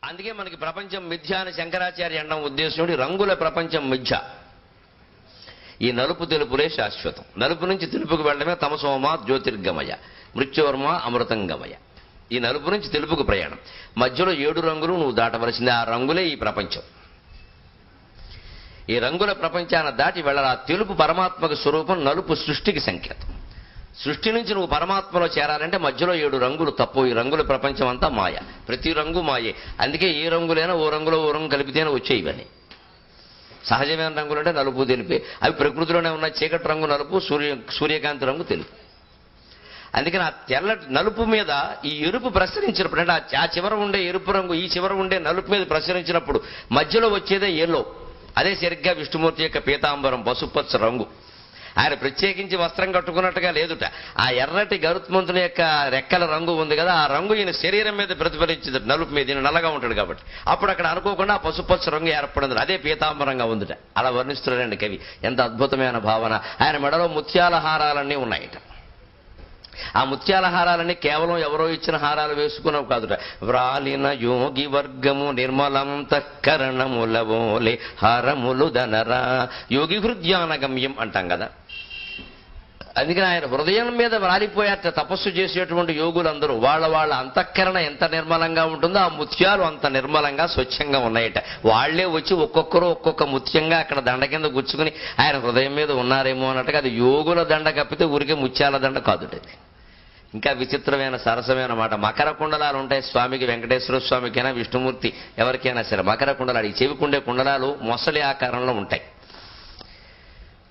అందుకే మనకి ప్రపంచం మిథ్య అని శంకరాచార్య అనడం ఉద్దేశం, రంగుల ప్రపంచం మిథ్య. ఈ నలుపు తెలుపులే శాశ్వతం. నలుపు నుంచి తెలుపుకు వెళ్ళడమే తమసోమ జ్యోతిర్గమయ, మృత్యోర్మ అమృతంగమయ. ఈ నలుపు నుంచి తెలుపుకు ప్రయాణం. మధ్యలో 7 రంగులు నువ్వు దాటవలసింది. ఆ రంగులే ఈ ప్రపంచం. ఈ రంగుల ప్రపంచాన్ని దాటి వెళ్ళాలి. ఆ తెలుపు పరమాత్మకు స్వరూపం, నలుపు సృష్టికి సంకేతం. సృష్టి నుంచి నువ్వు పరమాత్మలో చేరాలంటే మధ్యలో 7 రంగులు తప్పు. ఈ రంగుల ప్రపంచం అంతా మాయ. ప్రతి రంగు మాయే. అందుకే ఏ రంగులైనా ఓ రంగులో ఓ రంగు కలిపితేనే వచ్చాయి ఇవన్నీ. సహజమైన రంగులు అంటే నలుపు తెలిపే. అవి ప్రకృతిలోనే ఉన్న. చీకటి రంగు నలుపు, సూర్యకాంతి రంగు తెలుపు. అందుకని ఆ తెల్లటి నలుపు మీద ఈ ఎరుపు ప్రసరించినప్పుడు, అంటే ఆ చివర ఉండే ఎరుపు రంగు ఈ చివర ఉండే నలుపు మీద ప్రసరించినప్పుడు మధ్యలో వచ్చేదే ఎల్లో. అదే సరిగ్గా విష్ణుమూర్తి యొక్క పీతాంబరం, పసుపచ్చ రంగు. ఆయన ప్రత్యేకించి వస్త్రం కట్టుకున్నట్టుగా లేదుట. ఆ ఎర్రటి గరుత్మంతుని యొక్క రెక్కల రంగు ఉంది కదా, ఆ రంగు ఈయన శరీరం మీద ప్రతిఫలించింది. నలుపు మీద ఈయన నల్లగా ఉంటాడు కాబట్టి అప్పుడు అక్కడ అనుకోకుండా ఆ పసుపచ్చ రంగు ఏర్పడింది. అదే పీతాంబరంగా ఉందిట. అలా వర్ణిస్తున్నాడండి కవి. ఎంత అద్భుతమైన భావన. ఆయన మెడలో ముత్యాల హారాలన్నీ ఉన్నాయట. ఆ ముత్యాల హారాలన్నీ కేవలం ఎవరో ఇచ్చిన హారాలు వేసుకున్నావు కాదుట. వ్రాలిన యోగి వర్గము నిర్మలంతఃకరణములవోలే హారములు దనరా. యోగి హృద్యానగమ్యం అంటాం కదా. అందుకని ఆయన హృదయం మీద వ్రాలిపోయాట తపస్సు చేసేటువంటి యోగులందరూ. వాళ్ళ అంతఃకరణ ఎంత నిర్మలంగా ఉంటుందో ఆ ముత్యాలు అంత నిర్మలంగా స్వచ్ఛంగా ఉన్నాయట. వాళ్లే వచ్చి ఒక్కొక్కరు ఒక్కొక్క ముత్యంగా అక్కడ దండ కింద గుచ్చుకుని ఆయన హృదయం మీద ఉన్నారేమో అన్నట్టుగా. అది యోగుల దండ కప్పితే ఊరికే ముత్యాల దండ కాదుటది. ఇంకా విచిత్రమైన సరసమైన మాట. మకర కుండలాలు ఉంటాయి స్వామికి, వెంకటేశ్వర స్వామికైనా విష్ణుమూర్తి ఎవరికైనా సరే మకర కుండలాలు. ఈ చెవికుండే కుండలాలు మొసలి ఆకారంలో ఉంటాయి.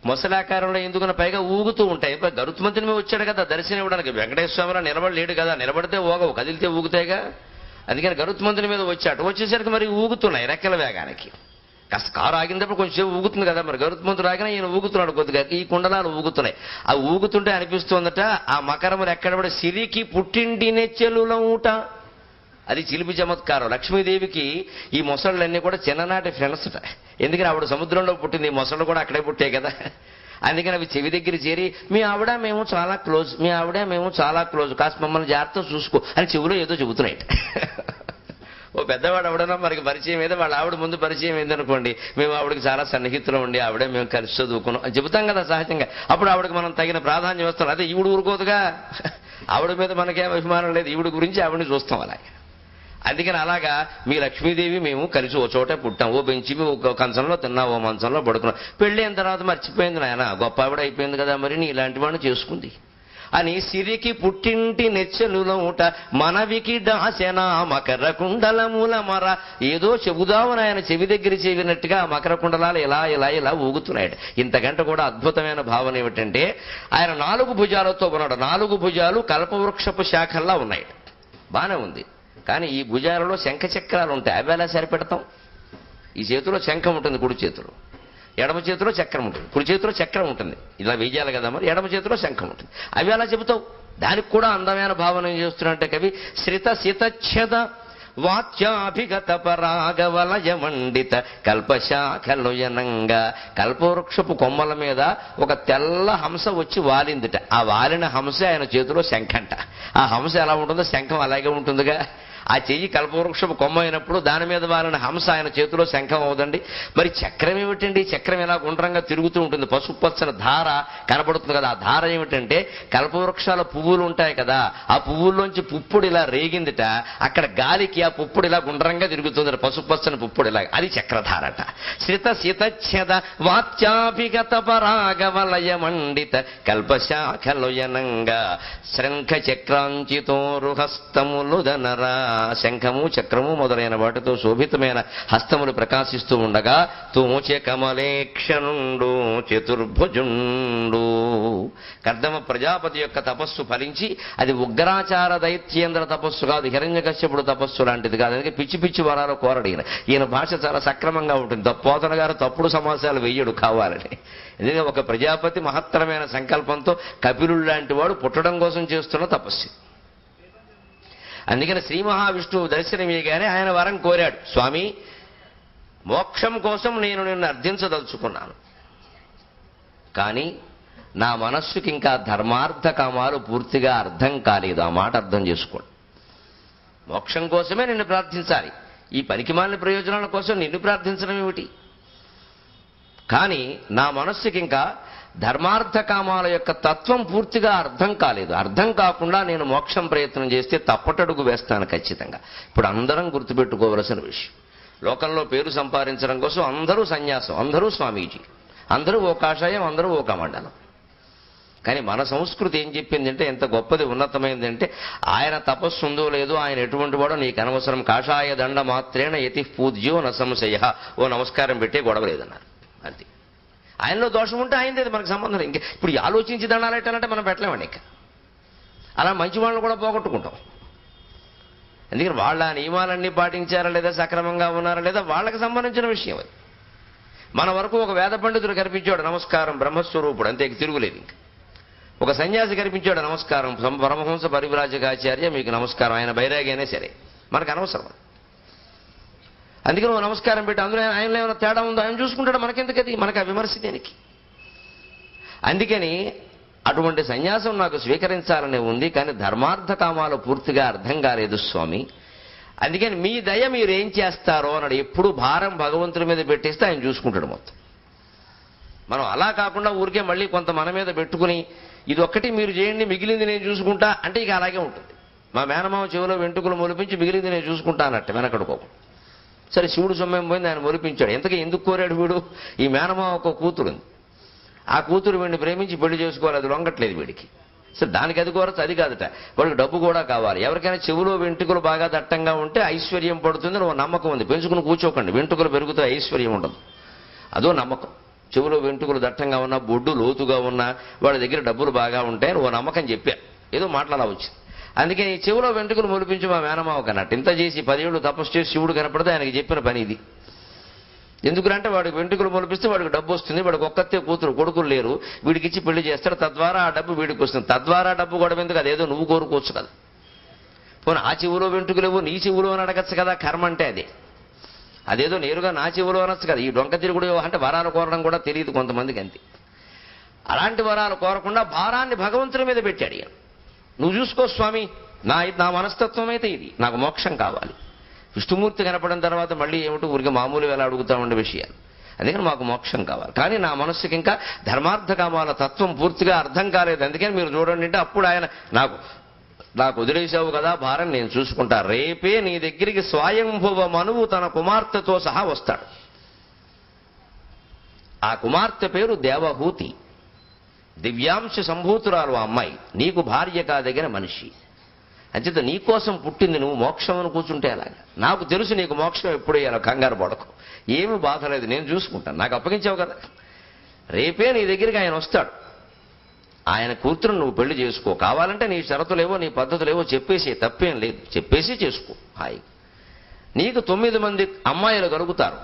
మొసలి ఆకారంలో ఎందుకున్న పైగా ఊగుతూ ఉంటాయి. గరుత్మంతుని మీద వచ్చాడు కదా దర్శనం ఇవ్వడానికి. వెంకటేశ్వర స్వామిలో నిలబడలేడు కదా, నిలబడితే ఊగవు, కదిలితే ఊగుతాయిగా. అందుకని గరుత్మంతుని మీద వచ్చేసరికి మరి ఊగుతున్నాయి రెక్కల వేగానికి. కాస్త కారు ఆగినప్పుడు కొంచెం ఊగుతుంది కదా, మరి గరుత్మంతుడు ఆగినా ఈయన ఊగుతున్నాడు కొద్దిగా. ఈ కుండలాలు ఊగుతున్నాయి. ఆ ఊగుతుంటే అనిపిస్తోందట ఆ మకరములు ఎక్కడబడి సిరికి పుట్టింటి నెచ్చెలులవుట. అది చిలిపి చమత్కారం. లక్ష్మీదేవికి ఈ మొసళ్ళన్నీ కూడా చిన్ననాటి ఫ్రెండ్స్. ఎందుకని ఆవిడ సముద్రంలో పుట్టింది, ఈ మొసళ్ళు కూడా అక్కడే పుట్టాయి కదా. అందుకని అవి చెవి దగ్గర చేరి మీ ఆవిడ మేము చాలా క్లోజ్, మీ ఆవిడ మేము చాలా క్లోజ్, కాస్త మమ్మల్ని జాగ్రత్త చూసుకో అని చెవిలో ఏదో చెబుతున్నాయి. ఓ పెద్దవాడు ఎవడన్నా మనకి పరిచయం ఏదో వాళ్ళ ఆవిడ ముందు పరిచయం ఏందనుకోండి, మేము ఆవిడకి చాలా సన్నిహితులు ఉండి ఆవిడే మేము కలిసి చదువుకున్నాం అని చెబుతాం కదా సహజంగా. అప్పుడు ఆవిడకి మనం తగిన ప్రాధాన్యం వస్తాం. అదే ఈవిడ ఊరుకోదుగా. ఆవిడ మీద మనకేం అభిమానం లేదు, ఈవిడ గురించి ఆవిడని చూస్తాం అలాగే. అందుకని అలాగా మీ లక్ష్మీదేవి మేము కలిసి ఓ చోట పుట్టాం, ఓ బెంచి ఓ కంచంలో తిన్నాం, ఓ మంచంలో పడుకున్నాం. పెళ్ళి అయిన తర్వాత మర్చిపోయింది నాయన, గొప్ప ఆవిడ అయిపోయింది కదా మరి నీ ఇలాంటి వాడిని చేసుకుంది అని సిరికి పుట్టింటి నెచ్చెలులవుట మనవికి దాసెనా మకర కుండలముల మర. ఏదో చెబుదామని ఆయన చెవి దగ్గర చెవినట్టుగా మకర కుండలాలు ఇలా ఇలా ఇలా ఊగుతున్నాడు. ఇంతకంటే కూడా అద్భుతమైన భావన ఏమిటంటే ఆయన 4 భుజాలతో ఉన్నాడు. 4 భుజాలు కల్పవృక్షపు శాఖల్లా ఉన్నాయి. బానే ఉంది. కానీ ఈ భుజాలలో శంఖ చక్రాలు ఉంటాయి. అవి ఎలా సరిపెడతాం? ఈ చేతిలో శంఖం ఉంటుంది కుడి చేతిలో, ఎడమ చేతిలో చక్రం ఉంటుంది. కుడి చేతిలో చక్రం ఉంటుంది, ఇలా వేయాలి కదా మరి. ఎడమ చేతిలో శంఖం ఉంటుంది. అవి ఎలా చెబుతావు? దానికి కూడా అందమైన భావన ఏం చేస్తున్నట్టే కవి. శ్రిత శితఛద వాచ్యాభిగత పరాగవలయ మండిత కల్పశాఖలుయనంగా. కల్పవృక్షపు కొమ్మల మీద ఒక తెల్ల హంస వచ్చి వాలిందిట. ఆ వాలిన హంస ఆయన చేతిలో శంఖంట. ఆ హంస ఎలా ఉంటుందో శంఖం అలాగే ఉంటుందిగా. ఆ చెయ్యి కల్పవృక్షపు కొమ్మ అయినప్పుడు దాని మీద వాలిన హంస ఆయన చేతిలో శంఖం అవుదండి. మరి చక్రం ఏమిటండి? చక్రం ఇలా గుండ్రంగా తిరుగుతూ ఉంటుంది. పసుపు పచ్చని ధార కనబడుతుంది కదా. ఆ ధార ఏమిటంటే కల్పవృక్షాల పువ్వులు ఉంటాయి కదా, ఆ పువ్వుల్లోంచి పుప్పుడు ఇలా రేగిందిట. అక్కడ గాలికి ఆ పుప్పుడు ఇలా గుండ్రంగా తిరుగుతుంది, పసుపు పచ్చని పుప్పుడు ఇలా. అది చక్రధారట. శ్రిత శితఛద వాచ్యాభిగత పరాగవలయ మండిత కల్పశాఖలుయనంగా శంఖ చక్రాంచితోరు హస్తములు దనరా. శంఖము చక్రము మొదలైన వాటితో శోభితమైన హస్తములు ప్రకాశిస్తూ ఉండగా తూచ కమలేక్షణుండు చతుర్భుజుండు. కర్దమ ప్రజాపతి యొక్క తపస్సు ఫలించి అది ఉగ్రాచార దైత్యేంద్ర తపస్సు కాదు, హిరణ్యకశ్యపుడు తపస్సు లాంటిది కాదు. అందుకే పిచ్చి పిచ్చి వరాలు కోరడిగిన. ఈయన భాష చాలా సక్రమంగా ఉంటుంది. పోతన గారు తప్పుడు సమాసాలు వెయ్యడు కావాలని. ఎందుకంటే ఒక ప్రజాపతి మహత్తరమైన సంకల్పంతో కపిలుడు లాంటి వాడు పుట్టడం కోసం చేస్తున్న తపస్సు. అందుకని శ్రీ మహావిష్ణువు దర్శనమీయగానే ఆయన వరం కోరాడు. స్వామి, మోక్షం కోసం నేను నిన్ను అర్థించదలుచుకున్నాను, కానీ నా మనస్సుకి ఇంకా ధర్మార్థ కామాలు పూర్తిగా అర్థం కాలేదు. ఆ మాట అర్థం చేసుకోండి. మోక్షం కోసమే నిన్ను ప్రార్థించాలి. ఈ పనికిమాలిన ప్రయోజనాల కోసం నిన్ను ప్రార్థించడం ఏమిటి? కానీ నా మనస్సుకి ఇంకా ధర్మార్థ కామాల యొక్క తత్వం పూర్తిగా అర్థం కాలేదు. అర్థం కాకుండా నేను మోక్షం ప్రయత్నం చేస్తే తప్పటడుగు వేస్తాను ఖచ్చితంగా. ఇప్పుడు అందరం గుర్తుపెట్టుకోవలసిన విషయం, లోకంలో పేరు సంపాదించడం కోసం అందరూ సన్యాసం, అందరూ స్వామీజీ, అందరూ ఓ కాషాయం, అందరూ ఓ కమండలం. కానీ మన సంస్కృతి ఏం చెప్పిందంటే, ఎంత గొప్పది ఉన్నతమైందంటే, ఆయన తపస్సు ఉందో లేదో, ఆయన ఎటువంటి వాడో నీకు అనవసరం, కాషాయ దండ మాత్రేణ యతి పూజ్యో న సంశయ, ఓ నమస్కారం పెట్టే గొడవ లేదన్నారు. అంతే. ఆయనలో దోషం ఉంటే ఆయనది, మనకు సంబంధం. ఇంకా ఇప్పుడు ఆలోచించి దండాలు పెట్టాలంటే మనం పెట్టలేమండి. ఇంకా అలా మంచి వాళ్ళని కూడా పోగొట్టుకుంటాం. ఎందుకని వాళ్ళ నియమాలన్నీ పాటించారా లేదా, సక్రమంగా ఉన్నారా లేదా, వాళ్ళకి సంబంధించిన విషయం అది. మన వరకు ఒక వేద పండితుడు కనిపించాడు, నమస్కారం, బ్రహ్మస్వరూపుడు, అంతే, తిరుగులేదు. ఇంకా ఒక సన్యాసి కనిపించాడు, నమస్కారం, పరమహంస పరివ్రాజకాచార్య మీకు నమస్కారం, ఆయన బైరాగి అయినా సరే మనకు అనవసరం. అందుకని నువ్వు నమస్కారం పెట్టి అందులో ఆయనలో ఏమైనా తేడా ఉందో ఆయన చూసుకుంటాడు, మనకెందుకది, మనకు ఆ విమర్శ దేనికి? అందుకని అటువంటి సన్యాసం నాకు స్వీకరించాలనే ఉంది, కానీ ధర్మార్థ కామాలు పూర్తిగా అర్థం కాలేదు స్వామి. అందుకని మీ దయ మీరు ఏం చేస్తారో అన్నాడు. ఎప్పుడు భారం భగవంతుడి మీద పెట్టేస్తే ఆయన చూసుకుంటాడు మొత్తం. మనం అలా కాకుండా ఊరికే మళ్ళీ కొంత మన మీద పెట్టుకుని ఇది ఒక్కటి మీరు చేయండి మిగిలింది నేను చూసుకుంటా అంటే ఇక అలాగే ఉంటుంది. మా మేనమామ చెవిలో వెంట్రుకలు మొలిపించి మిగిలింది నేను చూసుకుంటా అన్నట్టు వెనకడుకోకు. సరే, శివుడు సొమ్మేం పోయింది, ఆయన మొలిపించాడు. ఎంతకీ ఎందుకు కోరాడు వీడు? ఈ మేనమామ ఒక కూతురు ఉంది, ఆ కూతురు వీడిని ప్రేమించి పెళ్లి చేసుకోవాలి, అది లొంగట్లేదు వీడికి. సరే, దానికి అది కోరచ్చు, అది కాదట, వాడికి డబ్బు కూడా కావాలి. ఎవరికైనా చెవులో వెంట్రుకలు బాగా దట్టంగా ఉంటే ఐశ్వర్యం పడుతుంది, నువ్వు నమ్మకం ఉంది, పెంచుకుని కూర్చోకండి, వెంట్రుకలు పెరుగుతాయి, ఐశ్వర్యం ఉండదు, అదో నమ్మకం. చెవులో వెంట్రుకలు దట్టంగా ఉన్నా, బొడ్డు లోతుగా ఉన్నా, వాడి దగ్గర డబ్బులు బాగా ఉంటాయని ఓ నమ్మకం చెప్పా, ఏదో మాట్లాడాల వచ్చింది. అందుకని ఈ చెవులో వెంట్రుకలు మొలిపించి మా మేనమావ కన్నట్టు ఇంత చేసి 10 ఏళ్ళు తపస్సు చేసి శివుడు కనపడితే ఆయనకి చెప్పిన పని ఇది. ఎందుకంటే వాడికి వెంట్రుకలు మొలిపిస్తే వాడికి డబ్బు వస్తుంది, వాడికి ఒక్కతే కూతురు, కొడుకులు లేరు, వీడికి ఇచ్చి పెళ్లి చేస్తాడు, తద్వారా ఆ డబ్బు వీడికి వస్తుంది. తద్వారా డబ్బు గొడవ ఎందుకు, అదేదో నువ్వు కోరుకోవచ్చు కదా. పోనీ ఆ చెవులో వెంట్రుకలేవు నీ చెవులో అని అడగచ్చు కదా, కర్మ అంటే అదే. అదేదో నేరుగా నా చెవులో అనొచ్చు కదా. ఈ డొంక తిరుగుడు అంటే వరాలు కోరడం కూడా తెలియదు కొంతమందికి, అంతే. అలాంటి వరాలు కోరకుండా భారాన్ని భగవంతుడి మీద పెట్టాడు ఈయన. నువ్వు చూసుకో స్వామి, నా మనస్తత్వం అయితే ఇది, నాకు మోక్షం కావాలి. విష్ణుమూర్తి కనపడిన తర్వాత మళ్ళీ ఏమిటో ఊరికి మామూలు ఎలా అడుగుతా ఉండే విషయాలు. అందుకని మాకు మోక్షం కావాలి. కానీ నా మనస్సుకి ఇంకా ధర్మార్థ కామాల తత్వం పూర్తిగా అర్థం కాలేదు. అందుకని మీరు చూడండి అంటే అప్పుడు ఆయన నాకు వదిలేసావు కదా భారం, నేను చూసుకుంటా, రేపే నీ దగ్గరికి స్వయంభువ మనువు తన కుమార్తెతో సహా వస్తాడు. ఆ కుమార్తె పేరు దేవహూతి, దివ్యాంశ సంభూతురాలు ఆ అమ్మాయి, నీకు భార్య కాదగిన మనిషి. అంచేత నీకోసం పుట్టింది, నువ్వు మోక్షం అని కూర్చుంటే అలాగా. నాకు తెలుసు నీకు మోక్షం ఎప్పుడు అలా, కంగారు పడకు, ఏమీ బాధ లేదు, నేను చూసుకుంటాను, నాకు అప్పగించావు కదా. రేపే నీ దగ్గరికి ఆయన వస్తాడు, ఆయన కూతురును నువ్వు పెళ్లి చేసుకో, కావాలంటే నీ షరతులేవో నీ పద్ధతులేవో చెప్పేసి, తప్పేం లేదు, చెప్పేసి చేసుకో హాయి. నీకు 9 మంది అమ్మాయిలు కలుగుతారు,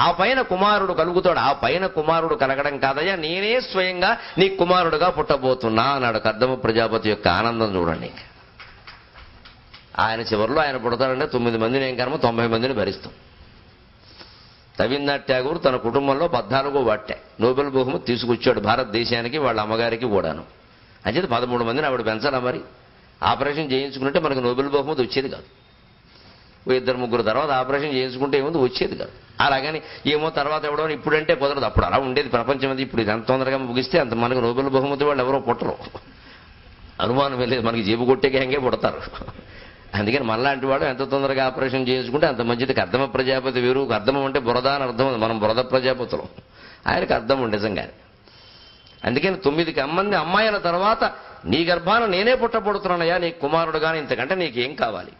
ఆ పైన కుమారుడు కలుగుతాడు. ఆ పైన కుమారుడు కలగడం కాదయ్యా, నేనే స్వయంగా నీ కుమారుడుగా పుట్టబోతున్నా అన్నాడు కర్దమ ప్రజాపతి యొక్క ఆనందం చూడండి. ఆయన చివరిలో ఆయన పుడతాడంటే 9 మందిని ఏం కర్మ, 90 మందిని భరిస్తాం. రవీంద్రనాథ్ ఠాగూర్ తన కుటుంబంలో 14వ వాటే నోబెల్ బహుమతి తీసుకొచ్చాడు భారతదేశానికి, వాళ్ళ అమ్మగారికి కూడాను. అంచేది 13 మందిని ఆవిడ పెంచాలా మరి. ఆపరేషన్ చేయించుకుంటే మనకు నోబెల్ బహుమతి వచ్చేది కాదు. 2-3 తర్వాత ఆపరేషన్ చేయించుకుంటే ఏముంది, వచ్చేది కాదు. అలాగని ఏమో తర్వాత ఎవడో ఇప్పుడంటే కుదరదు, అప్పుడు అలా ఉండేది ప్రపంచం అది. ఇప్పుడు ఎంత తొందరగా ముగిస్తే అంత మనకు నోబెల్ బహుమతి వాళ్ళు ఎవరో పుట్టరు, అనుమానం లేదు, మనకి జేబు కొట్టే గ్యాంగే పుడతారు. అందుకని మనలాంటి వాడు ఎంత తొందరగా ఆపరేషన్ చేయించుకుంటే అంత మంచిది. కర్దమ ప్రజాపతి వేరు, కర్దమం అంటే బురద అని అర్థం ఉంది, మనం బురద ప్రజాపతులం, ఆయనకు అర్థం ఉంది నిజంగానే. అందుకని 9 మంది అమ్మాయిల తర్వాత నీ గర్భాన నేనే పుట్టబడుతున్నానయ్యా, నీ కుమారుడు కానీ, ఇంతకంటే నీకేం కావాలి.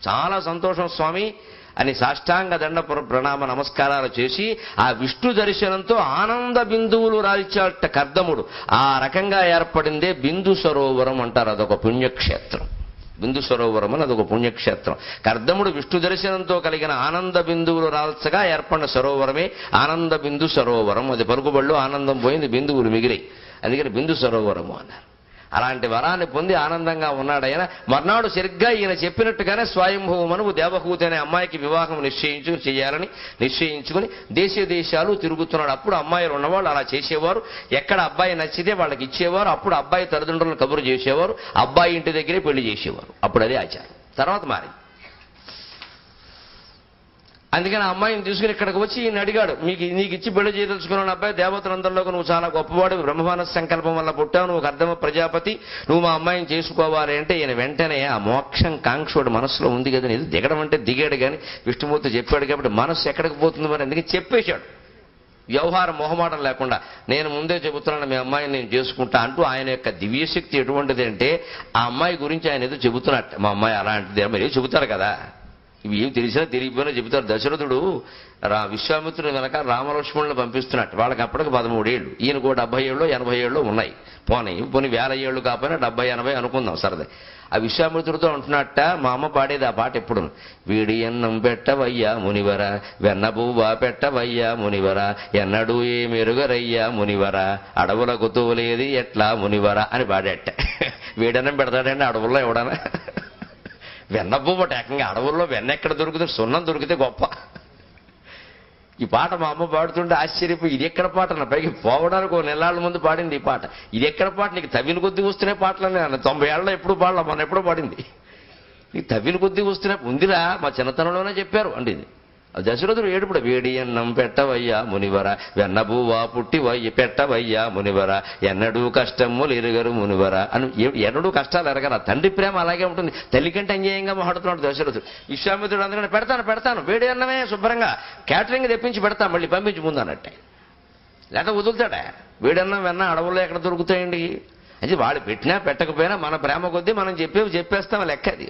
చాలా సంతోషం స్వామి అని సాష్టాంగ దండ ప్రణామ నమస్కారాలు చేసి ఆ విష్ణు దర్శనంతో ఆనంద బిందువులు రాల్చాట కర్దముడు. ఆ రకంగా ఏర్పడిందే బిందు సరోవరం అంటారు, అదొక పుణ్యక్షేత్రం. బిందు సరోవరం అని అదొక పుణ్యక్షేత్రం. కర్దముడు విష్ణు దర్శనంతో కలిగిన ఆనంద బిందువులు రాల్చగా ఏర్పడిన సరోవరమే ఆనంద బిందు సరోవరం. అది పలుకుబడిలో ఆనందం పోయింది, బిందువులు మిగిలాయి, అందుకని బిందు సరోవరము అన్నారు. అలాంటి వరాన్ని పొంది ఆనందంగా ఉన్నాడు ఆయన. మర్నాడు సరిగ్గా ఈయన చెప్పినట్టుగానే స్వయంభువ మనువు దేవహూతి అనే అమ్మాయికి వివాహం చేయాలని నిశ్చయించుకుని దేశాలు తిరుగుతున్నాడు. అప్పుడు అమ్మాయిలు ఉన్నవాళ్ళు అలా చేసేవారు, ఎక్కడ అబ్బాయి నచ్చితే వాళ్ళకి ఇచ్చేవారు. అప్పుడు అబ్బాయి తల్లిదండ్రులను కబురు చేసేవారు, అబ్బాయి ఇంటి దగ్గరే పెళ్లి చేసేవారు. అప్పుడు అదే ఆచారం. తర్వాత మారింది. అందుకని ఆ అమ్మాయిని తీసుకుని ఇక్కడికి వచ్చి ఈయన అడిగాడు, నీకు ఇచ్చి పెళ్లి చేయదలుచుకున్నాను అబ్బాయి, దేవతలందరిలోకి నువ్వు చాలా గొప్పవాడు, బ్రహ్మమానస సంకల్పం వల్ల పుట్టావు, నువ్వు అర్ధమ ప్రజాపతి, నువ్వు మా అమ్మాయిని చేసుకోవాలి అంటే ఈయన వెంటనే ఆ మోక్షం కాంక్షోడు మనసులో ఉంది కదా, ఇది దిగడం అంటే దిగాడు కానీ విష్ణుమూర్తి చెప్పాడు కాబట్టి మనస్సు ఎక్కడికి పోతుంది మరి, అందుకని చెప్పేశాడు. వ్యవహారం మొహమాటం లేకుండా నేను ముందే చెబుతున్నాను మీ అమ్మాయిని నేను చేసుకుంటా అంటూ ఆయన యొక్క దివ్యశక్తి ఎటువంటిది అంటే ఆ అమ్మాయి గురించి ఆయన ఏదో చెబుతున్నట్టు, మా అమ్మాయి అలాంటిది మరి ఏదో చెబుతారు కదా, ఇవి ఏం తెలిసినా తెలియకపోయినా చెబుతారు. దశరథుడు విశ్వామిత్రుడు వెనక రామలక్ష్మణులు పంపిస్తున్నట్టు, వాళ్ళకి అప్పటికి 13 ఏళ్ళు, ఈయనకు 70 ఏళ్ళు 80 ఏళ్ళు ఉన్నాయి, పోనీ 1000 ఏళ్ళు కాకపోయినా 70-80 అనుకుందాం సరదే. ఆ విశ్వామిత్రుడితో అంటున్నట్ట, మా అమ్మ పాడేది ఆ పాట ఎప్పుడు, వీడి అన్నం పెట్టవయ్యా మునివర, వెన్న పువ్వా పెట్టవయ్యా మునివర, ఎన్నడూ ఏ మెరుగరయ్యా మునివర, అడవులకు తోలేది ఎట్లా మునివర అని పాడేట. వీడన్నం పెడతాడండి అడవుల్లో ఎవడన్నా, వెన్న పువ్వు ఏకంగా అడవుల్లో వెన్న ఎక్కడ దొరుకుతుంది, సున్నం దొరికితే గొప్ప. ఈ పాట మా అమ్మ పాడుతుంటే ఆశ్చర్యపోయి, ఇది ఎక్కడ పాట నా పైకి పోవడానికి 1 నెలల ముందు పాడింది ఈ పాట, ఇది ఎక్కడ పాట, నీకు తవ్విన కొద్దీ వస్తున్న పాటలనే 90 ఏళ్ళలో ఎప్పుడు పాడలా, మొన్న ఎప్పుడో పాడింది, నీకు తవ్విన కొద్దీ వస్తున్న ఉందిరా మా చిన్నతనంలోనే చెప్పారు అండి. ఇది దశరథుడు ఏడుపుడు, వేడి అన్నం పెట్టవయ్యా మునివర, వెన్నబువ్వా పుట్టివయ్య పెట్టవయ్యా మునివర, ఎన్నడూ కష్టములు ఎరుగరు మునివర అని, ఎన్నడూ కష్టాలు ఎరగరా. తండ్రి ప్రేమ అలాగే ఉంటుంది, తల్లి కంటే అన్యాయంగా మాట్లాడుతున్నాడు దశరథుడు. విశ్వామిత్రుడు అందుకని పెడతాను వేడి అన్నమే శుభ్రంగా క్యాటరింగ్ తెప్పించి పెడతాను, మళ్ళీ పంపించి ముందు అన్నట్టే, లేకపోతే వదులుతాడా, వేడన్నం వెన్న అడవుల్లో ఎక్కడ దొరుకుతాయండి. అది వాడు పెట్టినా పెట్టకపోయినా మన ప్రేమ కొద్దీ మనం చెప్పేస్తాం లెక్క అది.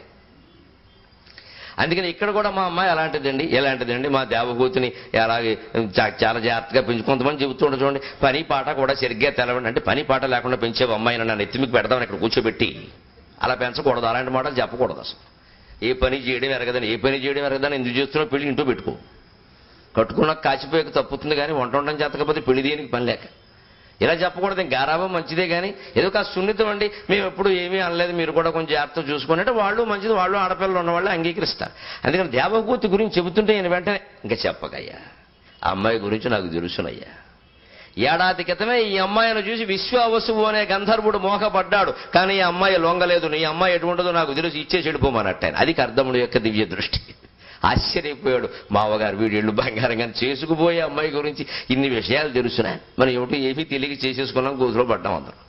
అందుకని ఇక్కడ కూడా మా అమ్మాయి ఎలాంటిదండి, మా దేవభూతిని అలాగే చాలా జాగ్రత్తగా పెంచు. కొంతమంది చెబుతుండే చూడండి, పని పాట కూడా సరిగ్గా తెలవండి అంటే, పని పాట లేకుండా పెంచేవి అమ్మాయిని నన్ను ఎత్తిమికి పెడదామని ఇక్కడ కూర్చోబెట్టి అలా పెంచకూడదు, అలాంటి మాటలు చెప్పకూడదు. అసలు ఏ పని చేయడం ఎరగదని ఎందుకు చేస్తున్నావు, పెళ్లి ఇంటూ పెట్టుకో, కట్టుకున్నాక కాచిపోయాక తప్పుతుంది కానీ వంట ఉండడం చేతకపోతే పెళ్లి దేనికి పని లేక ఇలా చెప్పకూడదు. గారాబం మంచిదే కానీ ఏదో కాస్త సున్నితం అండి, మేము ఎప్పుడు ఏమీ అనలేదు, మీరు కూడా కొంచెం జాగ్రత్త చూసుకుని అంటే వాళ్ళు మంచిది, వాళ్ళు ఆడపిల్లలు ఉన్నవాళ్ళు అంగీకరిస్తారు. అందుకని దేవభూతి గురించి చెబుతుంటే నేను వెంటనే ఇంకా చెప్పకయ్యా, ఆ అమ్మాయి గురించి నాకు తెలుసునయ్యా, ఏడాది క్రితమే ఈ అమ్మాయిని చూసి విశ్వావసువు అనే గంధర్వుడు మోహపడ్డాడు, కానీ ఈ అమ్మాయి లొంగలేదు, నీ అమ్మాయి ఎటువంటిదో నాకు తెలుసు, ఇచ్చేసి వెళ్ళిపోమన్నట్టు. అది అర్ధముడు యొక్క దివ్య దృష్టి. ఆశ్చర్యపోయాడు మావగారు, వీడిళ్ళు బంగారంగా చేసుకుపోయే అమ్మాయి గురించి ఇన్ని విషయాలు తెలుసునా, మనం ఏమీ తెలియక చేసేసుకున్నాం, గోతులో పడ్డాం అందరం,